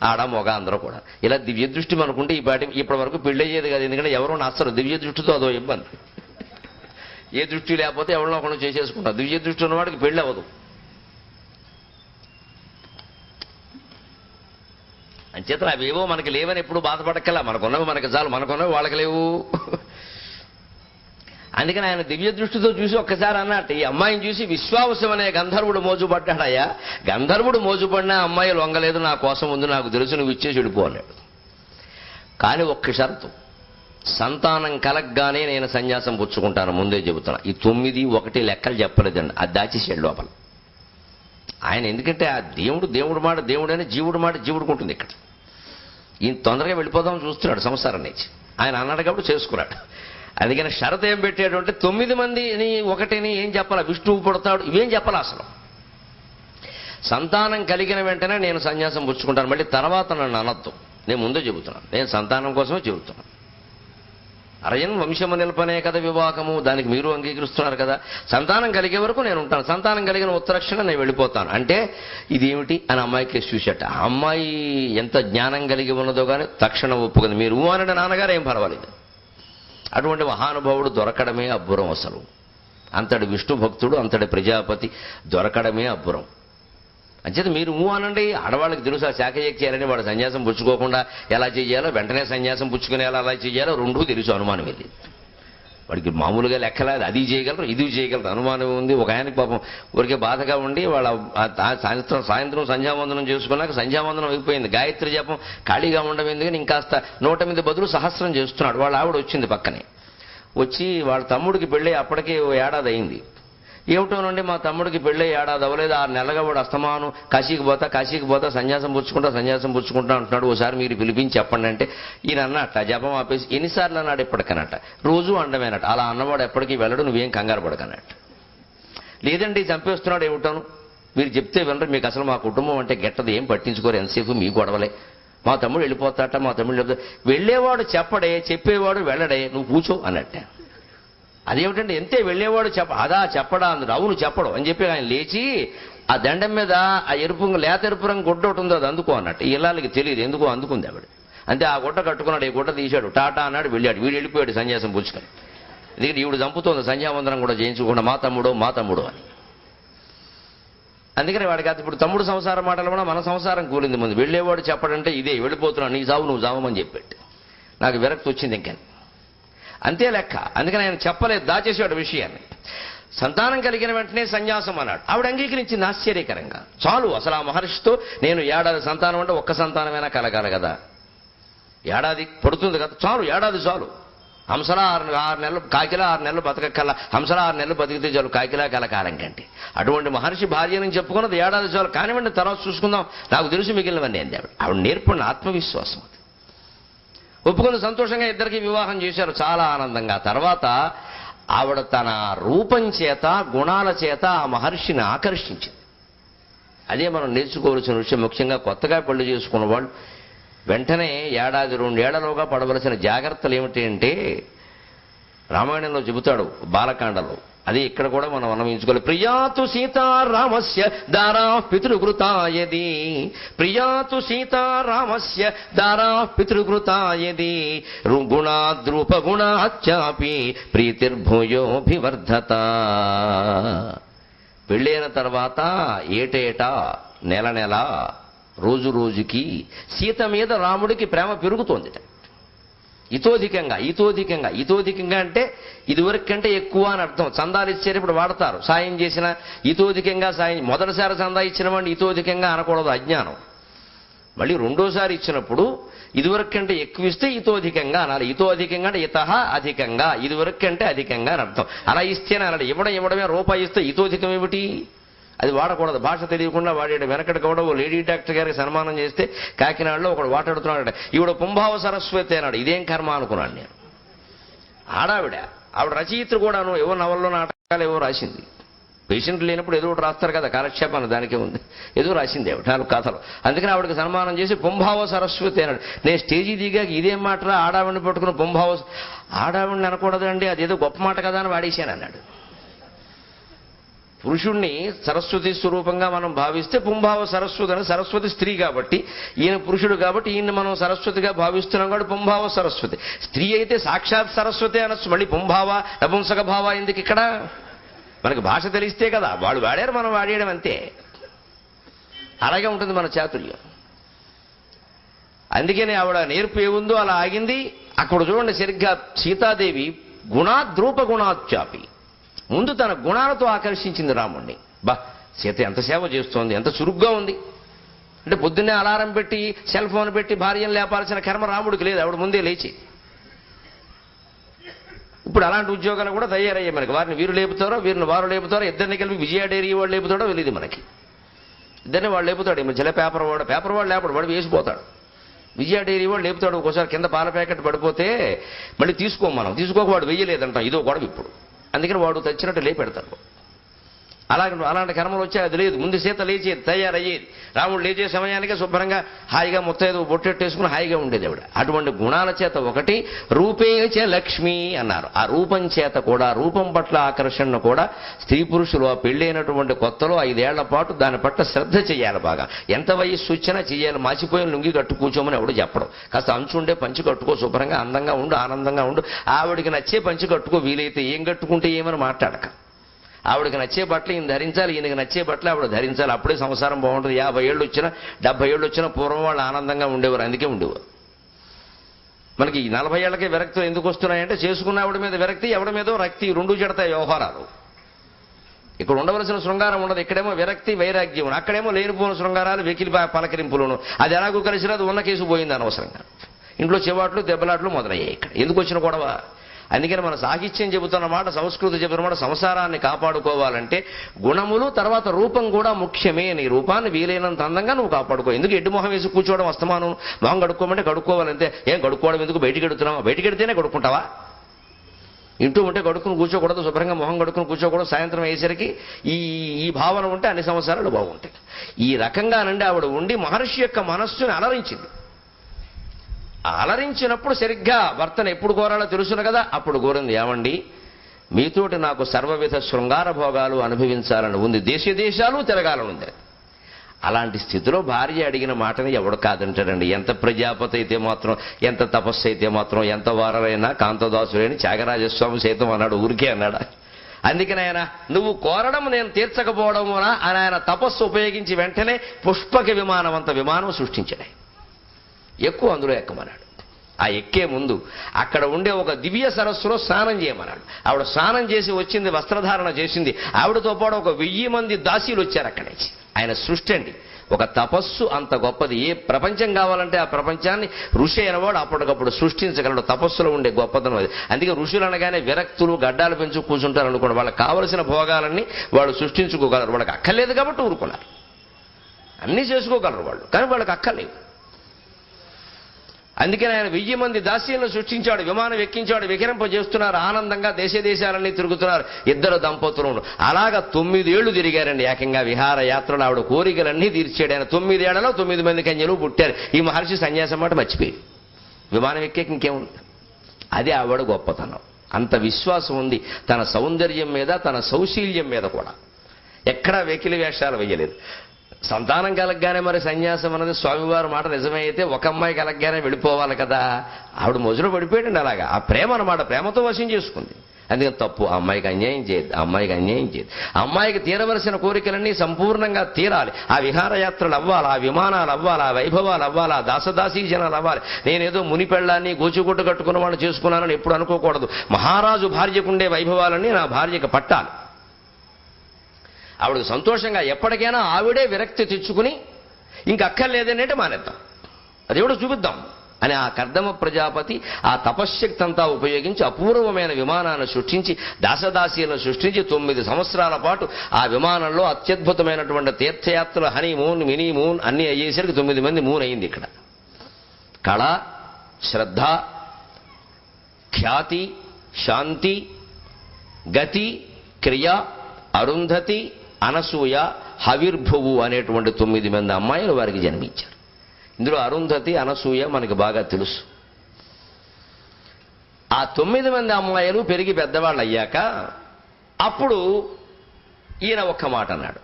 ఆడ మొగ అందరూ కూడా. ఇలా దివ్య దృష్టి మనకుంటే ఈ పాటి ఇప్పటి వరకు పెళ్లి అయ్యేది కాదు, ఎందుకంటే ఎవరో నచ్చరు దివ్య దృష్టితో, అదో ఇబ్బంది. ఏ దృష్టి లేకపోతే ఎవరినో ఒకళ్ళు చేసేసుకుంటాం, దివ్య దృష్టి ఉన్నవాడికి పెళ్లి అవ్వదు. అంచేత అవేవో మనకి లేవని ఎప్పుడు బాధపడక్కలా, మనకున్నవి మనకి చాలు, మనకున్నవి వాళ్ళకి లేవు. అందుకని ఆయన దివ్య దృష్టితో చూసి ఒక్కసారి అన్నట్టు, ఈ అమ్మాయిని చూసి విశ్వావసం అనే గంధర్వుడు మోజుపడ్డాడయ్యా, గంధర్వుడు మోజుపడినా అమ్మాయి లొంగలేదు, నా కోసం ఉంది, నాకు తెలుసు, నువ్వు ఇచ్చేసి వెళ్ళిపోలేడు. కానీ ఒక్క షరతు, సంతానం కలగ్గానే నేను సన్యాసం పుచ్చుకుంటాను, ముందే చెబుతున్నా. ఈ 9, 1 లెక్కలు చెప్పలేదండి, అది దాచేసాడు లోపల ఆయన. ఎందుకంటే ఆ దేవుడు మాట దేవుడైనా జీవుడు మాట జీవుడుకుంటుంది. ఇక్కడ ఈయన తొందరగా వెళ్ళిపోదామని చూస్తున్నాడు సంసారం నుంచి, ఆయన అన్నాడు కాబట్టి చేసుకున్నాడు. అందుకని షరతు ఏం పెట్టాడు అంటే, 9 మందిని 1ని ఏం చెప్పాలా, విష్ణువు పుడతాడు ఇవేం చెప్పాలా, అసలు సంతానం కలిగిన వెంటనే నేను సన్యాసం పుచ్చుకుంటాను, మళ్ళీ తర్వాత నన్ను అనొద్దు, నేను ముందే చెబుతున్నాను, నేను సంతానం కోసమే చెబుతున్నాను. అరయన్ వంశము నిల్పనే కదా వివాహము, దానికి మీరు అంగీకరిస్తున్నారు కదా, సంతానం కలిగే వరకు నేను ఉంటాను, సంతానం కలిగిన ఉత్తరక్షణ నేను వెళ్ళిపోతాను అంటే ఇదేమిటి అని అమ్మాయి కేసు చూసేట. ఆ అమ్మాయి ఎంత జ్ఞానం కలిగి ఉన్నదో కానీ తక్షణం ఒప్పుకుంది, మీరు అనండి నాన్నగారు ఏం పర్వాలేదు. అటువంటి మహానుభావుడు దొరకడమే అబ్బురం. అసలు అంతటి విష్ణు భక్తుడు, అంతటి ప్రజాపతి దొరకడమే అబ్బురం. అంచేత మీరు అనండి, ఆడవాళ్ళకి తెలుసు ఆ శాఖ చేయాలని, వాడు సన్యాసం పుచ్చుకోకుండా ఎలా చేయాలో, వెంటనే సన్యాసం పుచ్చుకునేలా అలా చేయాలో రెండూ తెలుసు. అనుమానం వెళ్ళి వాడికి మామూలుగా లెక్కలేదు, అది చేయగలరు ఇది చేయగలరు, అనుమానం ఉంది. ఒక ఆయనకి పాపం ఊరికే బాధగా ఉండి వాళ్ళ సాయంత్రం సంధ్యావందనం చేసుకున్నాక సంధ్యావందనం అయిపోయింది, గాయత్రి జపం ఖాళీగా ఉండడం ఎందుకని ఇంకాస్త 108 బదులు సహస్రం చేస్తున్నాడు. వాళ్ళ ఆవిడ వచ్చింది పక్కనే, వచ్చి వాళ్ళ తమ్ముడికి పెళ్ళి అప్పటికే 1 ఏడాది అయింది. ఏమిటోనండి మా తమ్ముడికి పెళ్ళి 1 ఏడాది అవ్వలేదు, 6 నెలలుగా వాడు అస్తమానం కాశీకి పోతా సన్యాసం పుచ్చుకుంటా అంటున్నాడు, ఓసారి మీరు పిలిపించి చెప్పండి అంటే ఈయన అన్నట్ట జపం ఆపేసి, ఎన్నిసార్లు అన్నాడు ఎప్పటికనట, రోజు అండమేనట. అలా అన్నవాడు ఎప్పటికీ వెళ్ళడు, నువ్వేం కంగారు పడకన్నట్టు. లేదండి చంపేస్తున్నాడు, ఏమిటాను మీరు చెప్తే వినరు, మీకు అసలు మా కుటుంబం అంటే గెట్టదు, ఏం పట్టించుకోరు, ఎంతసేపు మీ గొడవలే, మా తమ్ముడు వెళ్ళిపోతాట, మా తమ్ముడు వెళ్ళేవాడు చెప్పడే, చెప్పేవాడు వెళ్ళడే, నువ్వు కూర్చో అన్నట్టే. అదేమిటంటే ఎంతే వెళ్ళేవాడు చెప్పడా అందరు అవును చెప్పడు అని చెప్పి ఆయన లేచి ఆ దండం మీద ఆ లేత ఎరుపు రంగు గుడ్డ ఒకటి ఉందో అది అందుకో అన్నట్టు ఇళ్ళకి తెలియదు ఎందుకో అందుకుంది ఆవిడ. అంతే ఆ గుడ్డ కట్టుకున్నాడు, ఈ గుడ్డ తీశాడు, టాటా అన్నాడు, వెళ్ళాడు. వీడు వెళ్ళిపోయాడు సన్యాసం పుచ్చుకొని. ఎందుకంటే ఈవిడ చంపుతోంది సంధ్యావందనం కూడా చేయించుకుండా మా తమ్ముడు అని. అందుకని వాడికి అది ఇప్పుడు తమ్ముడు సంసారం మాటలు కూడా మన సంసారం కూలింది ముందు. వెళ్ళేవాడు చెప్పడంటే ఇదే, వెళ్ళిపోతున్నావు నీ చావు నువ్వు చావమని చెప్పాడు. నాకు విరక్తి వచ్చింది ఇంకని, అంతే లెక్క. అందుకని ఆయన చెప్పలేదు, దాచేసాడు విషయాన్ని. సంతానం కలిగిన వెంటనే సన్యాసం అన్నాడు. ఆవిడ అంగీకరించింది ఆశ్చర్యకరంగా. చాలు అసలు ఆ మహర్షితో నేను ఏడాది సంతానం అంటే ఒక్క సంతానమైనా కలగాలి కదా, ఏడాది పడుతుంది కదా, చాలు ఏడాది చాలు. హంసలా 6 నెలలు కాకిలా 6 నెలలు బతకక్కల్లా, హంసలా 6 నెలలు బతికితే చాలు కాకిలా కలకాలం కంటే. అటువంటి మహర్షి భార్య నుంచి చెప్పుకున్నది ఏడాది చాలు, కానివ్వండి తర్వాత చూసుకుందాం, నాకు తెలుసు మిగిలినవన్నీ అంది ఆవిడ. ఆవిడ నేర్పడిన ఆత్మవిశ్వాసం అది. ఒప్పుకుని సంతోషంగా ఇద్దరికి వివాహం చేశారు, చాలా ఆనందంగా. తర్వాత ఆవిడ తన రూపం చేత గుణాల చేత ఆ మహర్షిని ఆకర్షించింది. అదే మనం నేర్చుకోవలసిన విషయం. ముఖ్యంగా కొత్తగా పెళ్లి చేసుకున్న వాళ్ళు వెంటనే ఏడాది 2 ఏళ్లలోగా పడవలసిన జాగ్రత్తలు ఏమిటి అంటే రామాయణంలో చెబుతాడు బాలకాండలో, అది ఇక్కడ కూడా మనం అన్వయించుకోవాలి. ప్రియాతు సీతారామస్య దారా పితృకృతాయది, ప్రియాతు సీతారామస్య దారా పితృకృతాయది, గుణాద్రూపగుణాచాపి ప్రీతిర్భూయోభివర్ధత. పెళ్ళైన తర్వాత ఏటేటా నెల నెల రోజు రోజుకి సీత మీద రాముడికి ప్రేమ పెరుగుతోంది. ఇతోధికంగా అంటే ఇదివరకు కంటే ఎక్కువ అని అర్థం. చందాలు ఇచ్చారు ఇప్పుడు వాడతారు, సాయం చేసిన ఇతోధికంగా సాయం. మొదటిసారి చందా ఇచ్చిన వాడిని ఇతోధికంగా అనకూడదు, అజ్ఞానం. మళ్ళీ రెండోసారి ఇచ్చినప్పుడు ఇదివరకు కంటే ఎక్కువ ఇస్తే ఇతోధికంగా అనాలి. ఇతోధికంగా అంటే ఇతహ అధికంగా, ఇదివరకు కంటే అధికంగా అని అర్థం. అలా ఇస్తేనే అనాలి. ఇవ్వడమే రూపాయి ఇస్తే ఇతోధికం ఏమిటి, అది వాడకూడదు. భాష తెలియకుండా వాడాడు. వెనకటి కూడా ఓ లేడీ డాక్టర్ గారికి సన్మానం చేస్తే కాకినాడలో ఒకడు వాటాడుతున్నాడు, ఈవిడ పుంభావ సరస్వతి అన్నాడు. ఇదేం కర్మ అనుకున్నాను నేను. ఆవిడ రచయిత్రి కూడాను ఏవో నవల్లో నాటకాలు ఏవో రాసింది. పేషెంట్ లేనప్పుడు ఏదో ఒకటి రాస్తారు కదా, కాలక్షేపాన్ని, దానికే ఉంది. ఏదో రాసింది ఆవిడ 4 కథలు. అందుకని ఆవిడకి సన్మానం చేసి పుంభావ సరస్వతి అన్నాడు. నేను స్టేజీ దిగాక ఇదేం మాట ఆడావిడిని పట్టుకుని పుంభావ, ఆడావిడిని అనకూడదండి, అదేదో గొప్ప మాట కదా అని వాడేశాను అన్నాడు. పురుషుణ్ణి సరస్వతి స్వరూపంగా మనం భావిస్తే పుంభావ సరస్వతి అని, సరస్వతి స్త్రీ కాబట్టి, ఈయన పురుషుడు కాబట్టి ఈయన్ని మనం సరస్వతిగా భావిస్తున్నాం కాబట్టి పుంభావ సరస్వతి. స్త్రీ అయితే సాక్షాత్ సరస్వతి అనొచ్చు, మళ్ళీ పుంభావ నపుంసక భావ ఎందుకు ఇక్కడ? మనకి భాష తెలిస్తే కదా, వాళ్ళు వాడారు మనం వాడేయడం అంతే. అలాగే ఉంటుంది మన చాతుర్యం. అందుకని ఆవిడ నేర్పు ఏముందో అలా ఆగింది. అక్కడ చూడండి సరిగ్గా సీతాదేవి గుణాద్రూప గుణాచాపి, ముందు తన గుణాలతో ఆకర్షించింది రాముణ్ణి. సీత ఎంత సేవ చేస్తోంది, ఎంత చురుగ్గా ఉంది అంటే పొద్దున్నే అలారం పెట్టి సెల్ ఫోన్ పెట్టి భార్యను లేపాల్సిన కర్మ రాముడికి లేదు, ఆవిడ ముందే లేచి. ఇప్పుడు అలాంటి ఉద్యోగాలు కూడా తయారయ్యాయి మనకి. వారిని వీరు లేపుతారో, వీరిని వారు లేపుతారో, ఇద్దరిని కలిపి విజయ డైరీ వాడు లేపుతాడో తెలియదు మనకి. ఇద్దరిని వాడు లేపుతాడు. ఈ మధ్యలో పేపర్ వాడు లేపడు, వాడు వేసిపోతాడు. విజయ డైరీ వాడు లేపుతాడు. ఒక్కోసారి కింద పాల ప్యాకెట్ పడిపోతే మళ్ళీ తీసుకోక వాడు వెయ్యలేదంటాం, ఇదో గొడవ ఇప్పుడు. అందుకని వాడు తెచ్చినట్టు లేపెడతాడు. అలాంటి కర్మలు వచ్చాయి, అది లేదు. ముందు సీత లేచేది, తయారయ్యేది. రాముడు లేచే సమయానికి శుభ్రంగా హాయిగా ముత్తైదు బొట్టెట్టేసుకుని హాయిగా ఉండేది ఆవిడ. అటువంటి గుణాల చేత ఒకటి రూపేచ లక్ష్మి అన్నారు. ఆ రూపం చేత కూడా, రూపం పట్ల ఆకర్షణ కూడా స్త్రీ పురుషులు ఆ పెళ్ళైనటువంటి కొత్తలో 5 ఏళ్ల పాటు దాని పట్ల శ్రద్ధ చేయాలి. బాగా ఎంత వయస్సు వచ్చినా చేయాలి. మాసిపోయిన లుంగి కట్టు కూర్చోమని ఎవడు చెప్పడం. కాస్త అంచుండే పంచి కట్టుకో, శుభ్రంగా అందంగా ఉండు, ఆనందంగా ఉండు. ఆవిడికి నచ్చే పంచి కట్టుకో, వీలైతే ఏం కట్టుకుంటే ఏమని మాట్లాడక. ఆవిడకి నచ్చే బట్టలు ఈయన ధరించాలి, ఈయనకి నచ్చే బట్టలు ఆవిడ ధరించాలి. అప్పుడే సంసారం బాగుంటుంది. 50 ఏళ్ళు వచ్చినా 70 ఏళ్ళు వచ్చినా పూర్వం వాళ్ళు ఆనందంగా ఉండేవారు. అందుకే ఉండేవారు. మనకి 40 ఏళ్లకే విరక్తులు ఎందుకు వస్తున్నాయంటే చేసుకున్న ఆవిడ మీద విరక్తి, ఎవడి మీదో రక్తి, 2 జడతాయి వ్యవహారాలు. ఇక్కడ ఉండవలసిన శృంగారం ఉండదు. ఇక్కడేమో విరక్తి వైరాగ్యం, అక్కడేమో లేనిపోయిన శృంగారాలు, వెకిలి పలకరింపులను. అది ఎలాగో కలిసి అది ఉన్న కేసు పోయింది అనవసరంగా. ఇంట్లో చెవాట్లు దెబ్బలాట్లు మొదలయ్యాయి. ఇక్కడ ఎందుకు వచ్చిన గొడవ? అందుకని మన సాహిత్యం చెబుతున్న మాట, సంస్కృతి చెబుతున్న మాట, సంసారాన్ని కాపాడుకోవాలంటే గుణములు తర్వాత రూపం కూడా ముఖ్యమే. నీ రూపాన్ని వీలైనంత అందంగా నువ్వు కాపాడుకో. ఎందుకు ఎడ్డు మొహం వేసి కూర్చోవడం, వస్తమానం మొహం కడుక్కోమంటే కడుక్కోవాలంతే. ఏం కడుక్కోవడం ఎందుకు? బయటికి ఎడుతున్నావా? బయటికి ఎడితేనే కడుక్కుంటావా? ఇంటూ ఉంటే కడుక్కుని కూర్చోకూడదు, శుభ్రంగా మొహం కడుక్కుని కూర్చోకూడదు. సాయంత్రం అయ్యేసరికి ఈ భావన ఉంటే అన్ని సంవత్సరాలు బాగుంటాయి. ఈ రకంగా నుండి ఆవిడ ఉండి మహర్షి యొక్క మనస్సుని అలరించింది. అలరించినప్పుడు సరిగ్గా భర్తను ఎప్పుడు కోరాలో తెలుసును కదా, అప్పుడు కోరింది. ఏమండి మీతోటి నాకు సర్వవిధ శృంగార భోగాలు అనుభవించాలని ఉంది, దేశాలు తిరగాలని ఉంది. అలాంటి స్థితిలో భార్య అడిగిన మాటని ఎవడు కాదంటాడండి? ఎంత ప్రజాపతి అయితే మాత్రం, ఎంత తపస్సు అయితే మాత్రం, ఎంత వారలైనా కాంతదాసుడైన త్యాగరాజస్వామి సైతం అన్నాడు, ఊరికే అన్నాడా? అందుకని ఆయన నువ్వు కోరడం నేను తీర్చకపోవడమునా అని ఆయన తపస్సు ఉపయోగించి వెంటనే పుష్పక విమానవంత విమానం సృష్టించాడు. ఎక్కువ అందులో ఎక్కమన్నాడు. ఆ ఎక్కే ముందు అక్కడ ఉండే ఒక దివ్య సరస్సులో స్నానం చేయమన్నాడు. ఆవిడ స్నానం చేసి వచ్చింది, వస్త్రధారణ చేసింది. ఆవిడతో పాటు ఒక 1000 మంది దాసీలు వచ్చారు అక్కడి నుంచి. ఆయన సృష్టి అండి, ఒక తపస్సు అంత గొప్పది. ఏ ప్రపంచం కావాలంటే ఆ ప్రపంచాన్ని ఋషి అయినవాడు అప్పటికప్పుడు సృష్టించగలడు. తపస్సులో ఉండే గొప్పతనం అది. అందుకే ఋషులు అనగానే విరక్తులు గడ్డాలు పెంచు కూర్చుంటారు అనుకోండి. వాళ్ళకి కావలసిన భోగాలన్నీ వాళ్ళు సృష్టించుకోగలరు. వాళ్ళకి అక్కర్లేదు కాబట్టి ఊరుకున్నారు. అన్నీ చేసుకోగలరు వాళ్ళు, కానీ వాళ్ళకి అక్కర్లేదు. అందుకని ఆయన 1000 మంది దాసీలను సృష్టించాడు, విమానం ఎక్కించాడు, వికిరింపజేస్తున్నారు. ఆనందంగా దేశాలన్నీ తిరుగుతున్నారు ఇద్దరు దంపతులు. అలాగా 9 ఏళ్లు తిరిగారండి ఏకంగా విహారయాత్రలు. ఆవిడ కోరికలన్నీ తీర్చాడు ఆయన. 9 ఏళ్లలో 9 మంది కన్యలు పుట్టారు. ఈ మహర్షి సన్యాసం మాట మర్చిపోయాడు. విమానం ఎక్కేకి ఇంకేముంది? అది ఆవిడ గొప్పతనం. అంత విశ్వాసం ఉంది తన సౌందర్యం మీద, తన సౌశీల్యం మీద కూడా. ఎక్కడా వెకిలి వేషాలు వేయలేదు. సంతానం కలగగానే మరి సన్యాసం అన్నది స్వామివారి మాట నిజమే అయితే ఒక అమ్మాయి కలగగానే వెళ్ళిపోవాలి కదా. ఆవిడ మొదలు పడిపోయాడండి అలాగా. ఆ ప్రేమ అన్నమాట, ప్రేమతో వశం చేసుకుంది. అందుకని తప్పు, ఆ అమ్మాయికి అన్యాయం చేయదు, ఆ అమ్మాయికి అన్యాయం చేయదు. ఆ అమ్మాయికి తీరవలసిన కోరికలన్నీ సంపూర్ణంగా తీరాలి. ఆ విహారయాత్రలు అవ్వాలి, ఆ విమానాలు అవ్వాలి, ఆ వైభవాలు అవ్వాలి, ఆ దాసదాసీ జనాలు అవ్వాలి. నేనేదో మునిపెళ్ళాన్ని గోచిగుడ్డ కట్టుకున్న వాళ్ళు చేసుకున్నానని ఎప్పుడు అనుకోకూడదు. మహారాజు భార్యకుండే వైభవాలన్నీ నా భార్యకి పట్టాలి. ఆవిడకు సంతోషంగా ఎప్పటికైనా ఆవిడే విరక్తి తెచ్చుకుని ఇంక అక్కర్లేదనేటే మానేద్దాం, అది ఎవడో చూపిద్దాం అని ఆ కర్దమ ప్రజాపతి ఆ తపశ్శక్తి అంతా ఉపయోగించి అపూర్వమైన విమానాన్ని సృష్టించి దాసదాసీలను సృష్టించి 9 సంవత్సరాల పాటు ఆ విమానంలో అత్యద్భుతమైనటువంటి తీర్థయాత్రలు, హనీమూన్, మినీమూన్ అన్నీ అయ్యేసరికి 9 మంది మూన్ అయింది. ఇక్కడ కళ, శ్రద్ధ, ఖ్యాతి, శాంతి, గతి, క్రియ, అరుంధతి, అనసూయ, హవిర్భువు అనేటువంటి 9 మంది అమ్మాయిలు వారికి జన్మించారు. ఇందులో అరుంధతి, అనసూయ మనకి బాగా తెలుసు. ఆ 9 మంది అమ్మాయిలు పెరిగి పెద్దవాళ్ళు అయ్యాక అప్పుడు ఈయన ఒక్క మాట అన్నాడు.